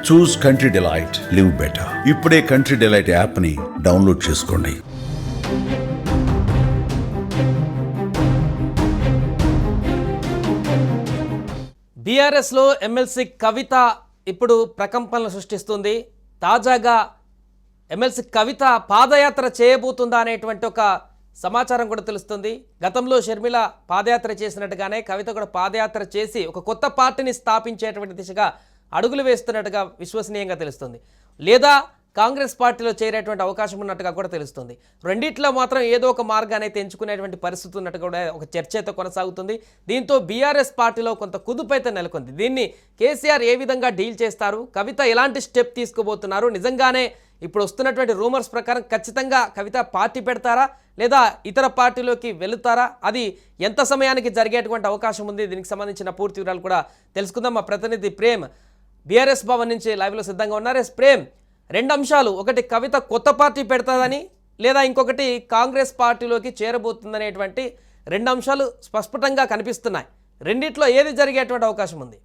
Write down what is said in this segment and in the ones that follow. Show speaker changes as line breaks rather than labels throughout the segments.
చూస్ country delight, live better. ఇప్పుడే country delight app ని download చేసుకోండి.
బీఆర్ఎస్లో ఎమ్మెల్సీ కవిత ఇప్పుడు ప్రకంపనలు సృష్టిస్తుంది. తాజాగా ఎమ్మెల్సీ కవిత పాదయాత్ర చేయబోతుందా అనేటువంటి ఒక సమాచారం కూడా తెలుస్తుంది. గతంలో షర్మిల పాదయాత్ర చేసినట్టుగానే కవిత కూడా పాదయాత్ర చేసి ఒక కొత్త పార్టీని స్థాపించేటువంటి దిశగా అడుగులు వేస్తున్నట్టుగా విశ్వసనీయంగా తెలుస్తుంది. లేదా కాంగ్రెస్ పార్టీలో చేరేటువంటి అవకాశం ఉన్నట్టుగా కూడా తెలుస్తుంది. రెండిట్లో మాత్రం ఏదో ఒక మార్గాన్ని అయితే ఎంచుకునేటువంటి పరిస్థితి ఉన్నట్టు కూడా ఒక చర్చ అయితే కొనసాగుతుంది. దీంతో బీఆర్ఎస్ పార్టీలో కొంత కుదుపు అయితే నెలకొంది. దీన్ని కేసీఆర్ ఏ విధంగా డీల్ చేస్తారు, కవిత ఎలాంటి స్టెప్ తీసుకోబోతున్నారు, నిజంగానే ఇప్పుడు వస్తున్నటువంటి రూమర్స్ ప్రకారం ఖచ్చితంగా కవిత పార్టీ పెడతారా లేదా ఇతర పార్టీలోకి వెళుతారా, అది ఎంత సమయానికి జరిగేటువంటి అవకాశం ఉంది, దీనికి సంబంధించిన పూర్తి వివరాలు కూడా తెలుసుకుందాం. మా ప్రతినిధి ప్రేమ్ బీఆర్ఎస్ భవన్ నుంచి లైవ్లో సిద్ధంగా ఉన్నారు. ప్రేమ్, రెండు అంశాలు, ఒకటి కవిత కొత్త పార్టీ పెడతాదని, లేదా ఇంకొకటి కాంగ్రెస్ పార్టీలోకి చేరబోతుందనేటువంటి రెండు అంశాలు స్పష్టంగా కనిపిస్తున్నాయి. రెండిట్లో ఏది జరిగేటువంటి అవకాశం ఉంది?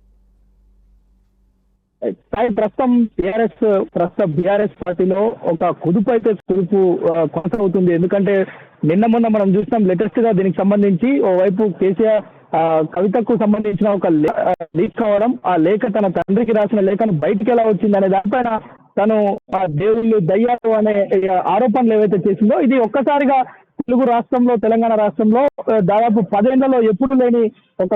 ప్రస్తుతం బీఆర్ఎస్ పార్టీలో ఒక కుదుపు అయితే కొనసాగుతుంది. ఎందుకంటే నిన్న మొన్న మనం చూసినాం లేటెస్ట్ గా దీనికి సంబంధించి ఓవైపు కేసీఆర్ కవితకు సంబంధించిన ఒక లీక్ కావడం, ఆ లేఖ తన తండ్రికి రాసిన లేఖను బయటికి ఎలా వచ్చింది అనే దానిపైన తను దేవుళ్ళు దయ్యాలు అనే ఆరోపణలు ఏవైతే చేసిందో, ఇది ఒక్కసారిగా తెలుగు రాష్ట్రంలో, తెలంగాణ రాష్ట్రంలో దాదాపు 10 ఏళ్లలో ఎప్పుడు లేని ఒక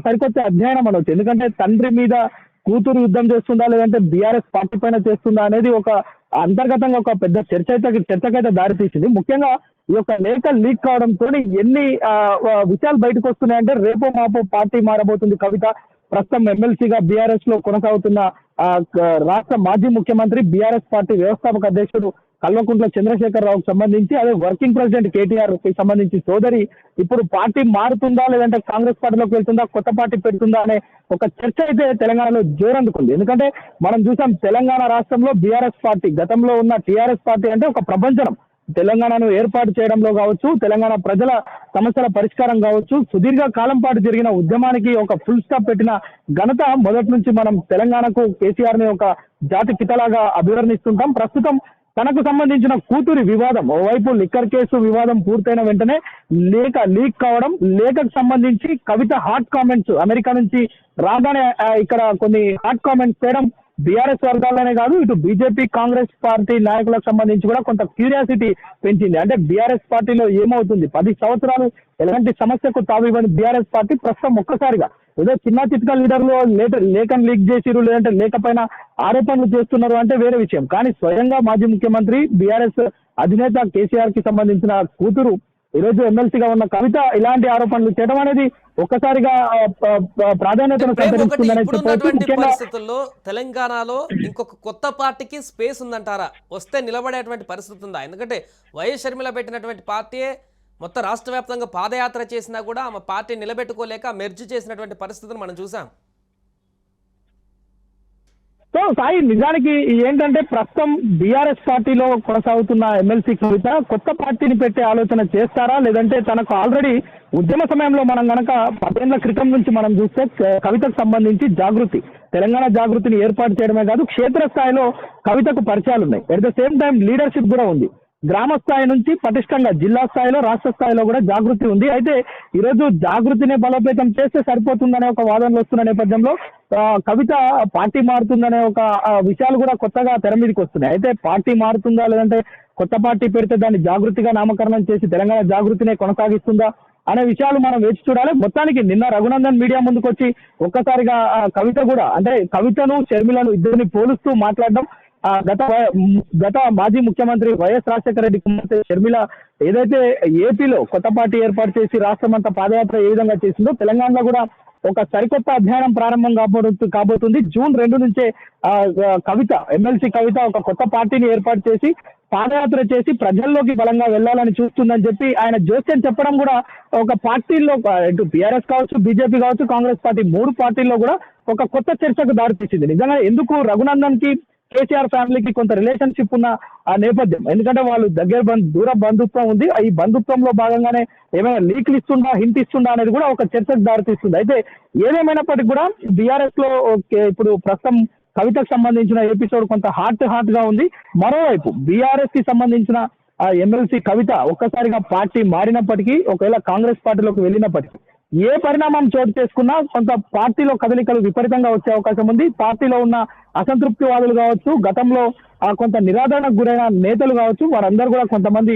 సరికొత్త అధ్యయనం అనవచ్చు. ఎందుకంటే తండ్రి మీద కూతురు యుద్ధం చేస్తుందా లేదంటే బీఆర్ఎస్ పార్టీ పైన చేస్తుందా అనేది ఒక అంతర్గతంగా ఒక పెద్ద చర్చకైతే దారితీసింది. ముఖ్యంగా ఈ యొక్క లేఖ లీక్ కావడంతో ఎన్ని విషయాలు బయటకు వస్తున్నాయంటే, రేపో మాపో పార్టీ మారబోతుంది కవిత. ప్రస్తుతం ఎమ్మెల్సీగా బీఆర్ఎస్ లో కొనసాగుతున్న రాష్ట్ర మాజీ ముఖ్యమంత్రి, బీఆర్ఎస్ పార్టీ వ్యవస్థాపక అధ్యక్షుడు కల్వకుంట్ల చంద్రశేఖరరావుకు సంబంధించి, అదే వర్కింగ్ ప్రెసిడెంట్ కేటీఆర్ కి సంబంధించి సోదరి ఇప్పుడు పార్టీ మారుతుందా లేదంటే కాంగ్రెస్ పార్టీలోకి వెళ్తుందా, కొత్త పార్టీ పెడుతుందా అనే ఒక చర్చ అయితే తెలంగాణలో జోరందుకుంది. ఎందుకంటే మనం చూసాం తెలంగాణ రాష్ట్రంలో బీఆర్ఎస్ పార్టీ, గతంలో ఉన్న టీఆర్ఎస్ పార్టీ అంటే ఒక ప్రపంచం. తెలంగాణను ఏర్పాటు చేయడంలో కావచ్చు, తెలంగాణ ప్రజల సమస్యల పరిష్కారం కావచ్చు, సుదీర్ఘ కాలం పాటు జరిగిన ఉద్యమానికి ఒక ఫుల్ స్టాప్ పెట్టిన ఘనత మొదటి నుంచి మనం తెలంగాణకు కేసీఆర్ ని ఒక జాతి పితలాగా అభివర్ణిస్తుంటాం. ప్రస్తుతం తనకు సంబంధించిన కూతురి వివాదం, ఓవైపు లిక్కర్ కేసు వివాదం పూర్తయిన వెంటనే లేఖ లీక్ కావడం, లేఖకు సంబంధించి కవిత హాట్ కామెంట్స్ అమెరికా నుంచి రాగానే ఇక్కడ కొన్ని హాట్ కామెంట్స్ చేయడం బీఆర్ఎస్ వర్గాలనే కాదు, ఇటు బీజేపీ, కాంగ్రెస్ పార్టీ నాయకులకు సంబంధించి కూడా కొంత క్యూరియాసిటీ పెంచింది. అంటే బీఆర్ఎస్ పార్టీలో ఏమవుతుంది, 10 సంవత్సరాలు ఎలాంటి సమస్యకు తావివ్వని బీఆర్ఎస్ పార్టీ ప్రస్తుతం ఒక్కసారిగా ఏదో చిన్న చిత్కా లీడర్లు లేఖను లీక్ చేసిరు, లేదంటే లేఖ పైన ఆరోపణలు చేస్తున్నారు అంటే వేరే విషయం. కానీ స్వయంగా మాజీ ముఖ్యమంత్రి, బీఆర్ఎస్ అధినేత కేసీఆర్ కి సంబంధించిన కూతురు ఈరోజు ఎమ్మెల్సీగా ఉన్న కవిత ఇలాంటి ఆరోపణలు చేయడం అనేది ఒక్కసారిగా ప్రాధాన్యతను సంతరించుకుందని చెప్పవచ్చు.
పరిస్థితుల్లో తెలంగాణలో ఇంకొక కొత్త పార్టీకి స్పేస్ ఉందంటారా? వస్తే నిలబడేటువంటి పరిస్థితి ఉందా? ఎందుకంటే వైఎస్ షర్మిల పెట్టినటువంటి పార్టీయే మొత్తం రాష్ట్ర వ్యాప్తంగా పాదయాత్ర చేసినా కూడా ఆమె పార్టీ నిలబెట్టుకోలేక మెర్జ్ చేసినటువంటి పరిస్థితిని మనం చూసాం.
సో సాయి, నిజానికి ఏంటంటే ప్రస్తుతం బీఆర్ఎస్ పార్టీలో కొనసాగుతున్న ఎమ్మెల్సీ కవిత కొత్త పార్టీని పెట్టే ఆలోచన చేస్తారా, లేదంటే తనకు ఆల్రెడీ ఉద్యమ సమయంలో మనం గనక 10 ఏళ్ల క్రితం నుంచి మనం చూస్తే కవితకు సంబంధించి జాగృతి, తెలంగాణ జాగృతిని ఏర్పాటు చేయడమే కాదు, క్షేత్రస్థాయిలో కవితకు పరిచయాలు ఉన్నాయి. At the same time leadership కూడా ఉంది. గ్రామ స్థాయి నుంచి పటిష్టంగా జిల్లా స్థాయిలో, రాష్ట్ర స్థాయిలో కూడా జాగృతి ఉంది. అయితే ఈరోజు జాగృతిని బలోపేతం చేస్తే సరిపోతుందనే ఒక వాదనలు వస్తున్న నేపథ్యంలో కవిత పార్టీ మారుతుందనే ఒక విషయాలు కూడా కొత్తగా తెర మీదకి వస్తున్నాయి. అయితే పార్టీ మారుతుందా లేదంటే కొత్త పార్టీ పెడితే దాన్ని జాగృతిగా నామకరణం చేసి తెలంగాణ జాగృతినే కొనసాగిస్తుందా అనే విషయాలు మనం వేచి చూడాలి. మొత్తానికి నిన్న రఘునందన్ మీడియా ముందుకు వచ్చి ఒక్కసారిగా కవిత కూడా, అంటే కవితను షర్మిలను ఇద్దరిని పోలుస్తూ మాట్లాడడం, గత మాజీ ముఖ్యమంత్రి వైఎస్ రాజశేఖర రెడ్డి కుమార్తె షర్మిల ఏదైతే ఏపీలో కొత్త పార్టీ ఏర్పాటు చేసి రాష్ట్రం అంతా పాదయాత్ర ఏ విధంగా చేసిందో, తెలంగాణలో కూడా ఒక సరికొత్త అధ్యయనం ప్రారంభం కాబోతుంది. జూన్ 2 నుంచే కవిత, ఎమ్మెల్సీ కవిత ఒక కొత్త పార్టీని ఏర్పాటు చేసి పాదయాత్ర చేసి ప్రజల్లోకి బలంగా వెళ్లాలని చూస్తుందని చెప్పి ఆయన జోస్యం చెప్పడం కూడా ఒక పార్టీల్లో, ఇటు బీఆర్ఎస్ కావచ్చు, బీజేపీ కావచ్చు, కాంగ్రెస్ పార్టీ 3 పార్టీల్లో కూడా ఒక కొత్త చర్చకు దారితీసింది. నిజంగా ఎందుకు రఘునందన్ కి కేసీఆర్ ఫ్యామిలీకి కొంత రిలేషన్షిప్ ఉన్న ఆ నేపథ్యం, ఎందుకంటే వాళ్ళు దూర బంధుత్వం ఉంది. ఈ బంధుత్వంలో భాగంగానే ఏమైనా లీక్లు ఇస్తుందా, హింట్ ఇస్తుందా అనేది కూడా ఒక చర్చకు దారితీస్తుంది. అయితే ఏదేమైనప్పటికీ కూడా బీఆర్ఎస్ లో ఇప్పుడు ప్రస్తుతం కవితకు సంబంధించిన ఎపిసోడ్ కొంత హాట్ గా ఉంది. మరోవైపు బీఆర్ఎస్ కి సంబంధించిన ఎమ్మెల్సీ కవిత ఒక్కసారిగా పార్టీ మారినప్పటికీ, ఒకవేళ కాంగ్రెస్ పార్టీలోకి వెళ్ళినప్పటికీ ఏ పరిణామం చోటు చేసుకున్నా కొంత పార్టీలో కదలికలు విపరీతంగా వచ్చే అవకాశం ఉంది. పార్టీలో ఉన్న అసంతృప్తివాదులు కావచ్చు, గతంలో కొంత నిరాదరణకు గురైన నేతలు కావచ్చు, వారందరూ కూడా కొంతమంది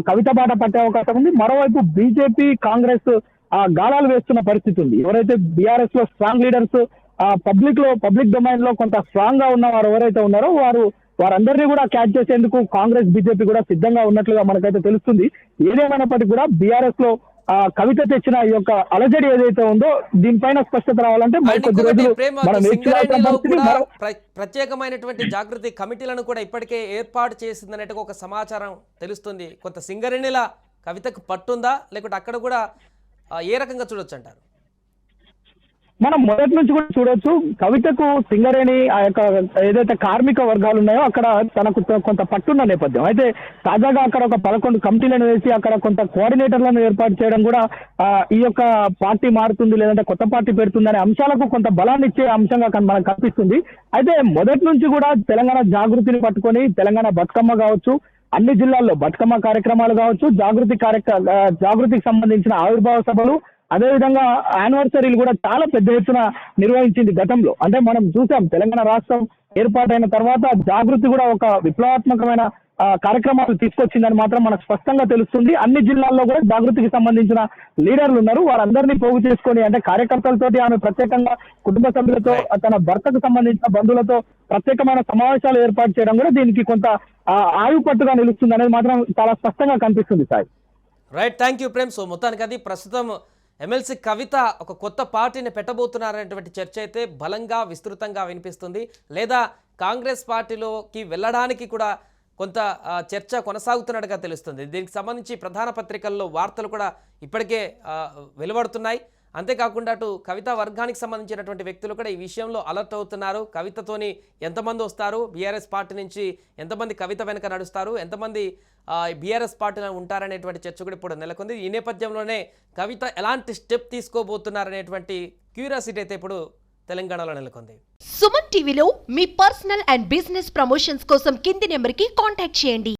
కవిత బాట పట్టే అవకాశం ఉంది. మరోవైపు బీజేపీ కాంగ్రెస్ గాలాలు వేస్తున్న పరిస్థితి ఉంది. ఎవరైతే బీఆర్ఎస్ లో స్ట్రాంగ్ లీడర్స్ పబ్లిక్ డొమైన్ లో కొంత స్ట్రాంగ్ గా ఉన్న వారు ఎవరైతే ఉన్నారో వారందరినీ కూడా క్యాచ్ చేసేందుకు కాంగ్రెస్ బీజేపీ కూడా సిద్ధంగా ఉన్నట్లుగా మనకైతే తెలుస్తుంది. ఏదేమైనప్పటికీ కూడా బీఆర్ఎస్ లో కవిత తెచ్చిన ఈ యొక్క అలజడి ఏదైతే ఉందో దీనిపైన స్పష్టత రావాలంటే కొద్ది రోజులు మనం
ప్రత్యేకమైనటువంటి జాగృతి కమిటీలను కూడా ఇప్పటికే ఏర్పాటు చేసిందనేట్టుగా ఒక సమాచారం తెలుస్తుంది. కొంత సింగరేణిల కవితకు పట్టుందా, లేకుంటే అక్కడ కూడా ఏ రకంగా చూడొచ్చు అంటారు?
మనం మొదటి నుంచి కూడా చూడొచ్చు, కవితకు సింగరేణి ఆ యొక్క ఏదైతే కార్మిక వర్గాలు ఉన్నాయో అక్కడ తనకు కొంత పట్టున్న నేపథ్యం. అయితే తాజాగా అక్కడ ఒక 11 కమిటీలను వేసి అక్కడ కొంత కోఆర్డినేటర్లను ఏర్పాటు చేయడం కూడా ఈ యొక్క పార్టీ మారుతుంది లేదంటే కొత్త పార్టీ పెడుతుంది అనే అంశాలకు కొంత బలాన్ని ఇచ్చే అంశంగా మనకు కనిపిస్తుంది. అయితే మొదటి నుంచి కూడా తెలంగాణ జాగృతిని పట్టుకొని తెలంగాణ బతుకమ్మ కావచ్చు, అన్ని జిల్లాల్లో బతుకమ్మ కార్యక్రమాలు కావచ్చు, జాగృతికి సంబంధించిన ఆవిర్భావ సభలు, అదేవిధంగా యానివర్సరీలు కూడా చాలా పెద్ద ఎత్తున నిర్వహించింది గతంలో. అంటే మనం చూసాం తెలంగాణ రాష్ట్రం ఏర్పాటైన తర్వాత జాగృతి కూడా ఒక విప్లవాత్మకమైన కార్యక్రమాలు తీసుకొచ్చిందని మాత్రం మనకు స్పష్టంగా తెలుస్తుంది. అన్ని జిల్లాల్లో కూడా జాగృతికి సంబంధించిన లీడర్లు ఉన్నారు. వారందరినీ పోగు చేసుకొని అంటే కార్యకర్తలతోటి ఆమె ప్రత్యేకంగా కుటుంబ సభ్యులతో తన భర్తకు సంబంధించిన బంధువులతో ప్రత్యేకమైన సమావేశాలు ఏర్పాటు చేయడం కూడా దీనికి కొంత ఆయుపట్టుగా నిలుస్తుంది అనేది మాత్రం చాలా స్పష్టంగా కనిపిస్తుంది sir.
Right, thank you Prem. So మొత్తానికి అది ప్రస్తుతం ఎమ్మెల్సీ కవిత ఒక కొత్త పార్టీని పెట్టబోతున్నారనేటువంటి చర్చ అయితే బలంగా విస్తృతంగా వినిపిస్తుంది. లేదా కాంగ్రెస్ పార్టీలోకి వెళ్ళడానికి కూడా కొంత చర్చ కొనసాగుతున్నట్టుగా తెలుస్తుంది. దీనికి సంబంధించి ప్రధాన పత్రికల్లో వార్తలు కూడా ఇప్పటికే వెలువడుతున్నాయి. అంతేకాకుండా అటు కవిత వర్గానికి సంబంధించినటువంటి వ్యక్తులు కూడా ఈ విషయంలో అలర్ట్ అవుతున్నారు. కవితతోని ఎంతమంది వస్తారు, బీఆర్ఎస్ పార్టీ నుంచి ఎంతమంది కవిత వెనుక నడుస్తారు, ఎంతమంది బీఆర్ఎస్ పార్టీలో ఉంటారనేటువంటి చర్చ కూడా ఇప్పుడు నెలకొంది. ఈ నేపథ్యంలోనే కవిత ఎలాంటి స్టెప్ తీసుకోబోతున్నారనేటువంటి క్యూరియాసిటీ అయితే ఇప్పుడు తెలంగాణలో నెలకొంది.
సుమన్ టీవీలో మీ పర్సనల్ అండ్ బిజినెస్ ప్రమోషన్స్ కోసం కింది నెంబర్కి కాంటాక్ట్ చేయండి.